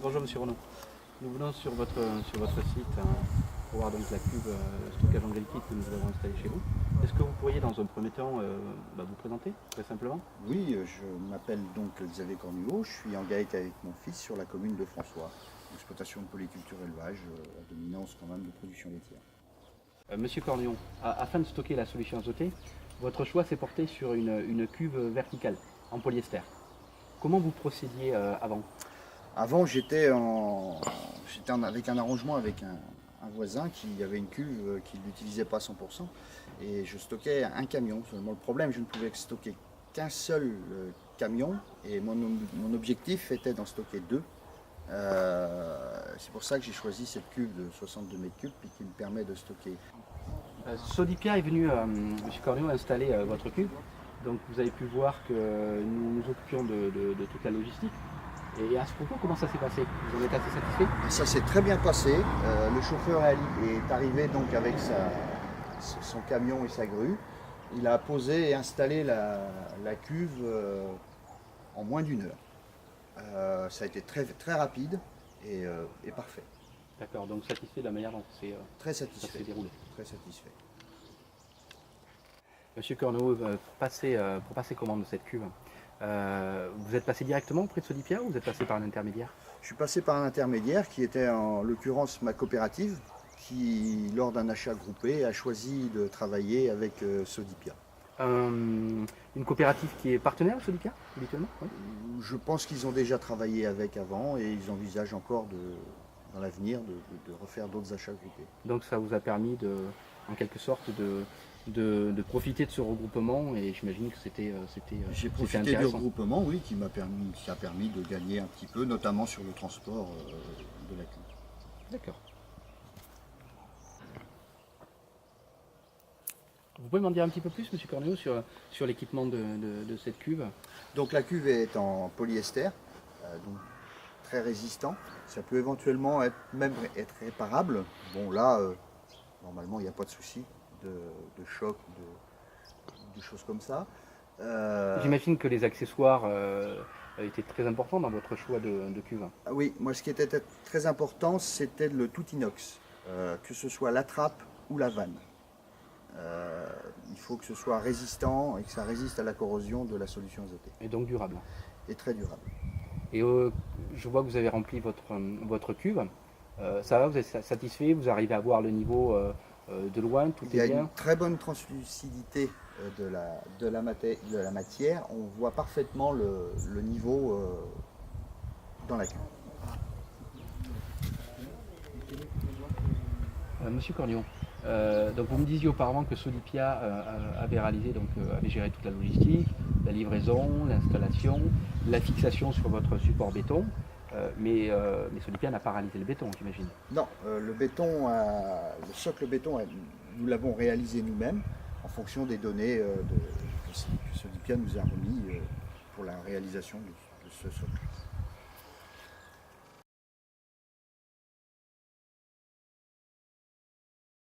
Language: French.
Bonjour Monsieur Renaud. Nous venons sur votre site pour voir donc la cuve stockage engrais liquide que nous avons installée chez vous. Est-ce que vous pourriez dans un premier temps vous présenter très simplement? Oui, je m'appelle donc Xavier Cornuau, je suis en GAEC avec mon fils sur la commune de François. Exploitation de polyculture élevage, à dominance quand même de production laitière. Monsieur Cornion, afin de stocker la solution azotée, votre choix s'est porté sur une cuve verticale en polyester. Comment vous procédiez avant? Avant, avec un arrangement avec un voisin qui avait une cuve qui ne l'utilisait pas à 100% et je stockais un camion. Seulement le problème, je ne pouvais stocker qu'un seul camion et mon objectif était d'en stocker deux. C'est pour ça que j'ai choisi cette cuve de 62 mètres cubes et qui me permet de stocker. Sodipia est venu, Monsieur Cornion, installer votre cuve. Donc vous avez pu voir que nous nous occupions de toute la logistique. Et à ce propos, comment ça s'est passé? Vous en êtes assez satisfait? Ça s'est très bien passé. Le chauffeur est arrivé donc avec son camion et sa grue. Il a posé et installé la cuve en moins d'une heure. Ça a été très, très rapide et parfait. D'accord, donc satisfait de la manière dont Très ça satisfait. s'est déroulé. Très satisfait. Monsieur Corneau, pour passer commande de cette cuve, vous êtes passé directement auprès de Sodipia ou vous êtes passé par un intermédiaire? Je suis passé par un intermédiaire qui était en l'occurrence ma coopérative qui, lors d'un achat groupé, a choisi de travailler avec Sodipia. Une coopérative qui est partenaire de Sodipia, habituellement? Oui. Je pense qu'ils ont déjà travaillé avec avant et ils envisagent encore dans l'avenir de refaire d'autres achats groupés. Donc ça vous a permis en quelque sorte de profiter de ce regroupement et j'imagine que c'était J'ai profité du intéressant. regroupement, oui, qui a permis de gagner un petit peu, notamment sur le transport de la cuve. D'accord. Vous pouvez m'en dire un petit peu plus, Monsieur Corneau, sur l'équipement de cette cuve? Donc la cuve est en polyester, donc très résistant. Ça peut éventuellement même être réparable. Bon là, normalement il n'y a pas de souci de choc, de choses comme ça. J'imagine que les accessoires étaient très importants dans votre choix de cuve. Ah oui, moi ce qui était très important, c'était le tout inox, que ce soit la trappe ou la vanne. Il faut que ce soit résistant et que ça résiste à la corrosion de la solution azotée. Et donc durable. Et très durable. Et je vois que vous avez rempli votre cuve. Ça va, vous êtes satisfait? Vous arrivez à voir le niveau de loin? Tout Il y a est bien? une très bonne translucidité de la matière. On voit parfaitement le niveau dans la cuve. Monsieur Cornion, donc vous me disiez auparavant que Sodipia avait géré toute la logistique, la livraison, l'installation, la fixation sur votre support béton, mais Sodipia n'a pas réalisé le béton, j'imagine. Non, le socle béton, nous l'avons réalisé nous-mêmes en fonction des données que Sodipia nous a remis pour la réalisation de ce socle.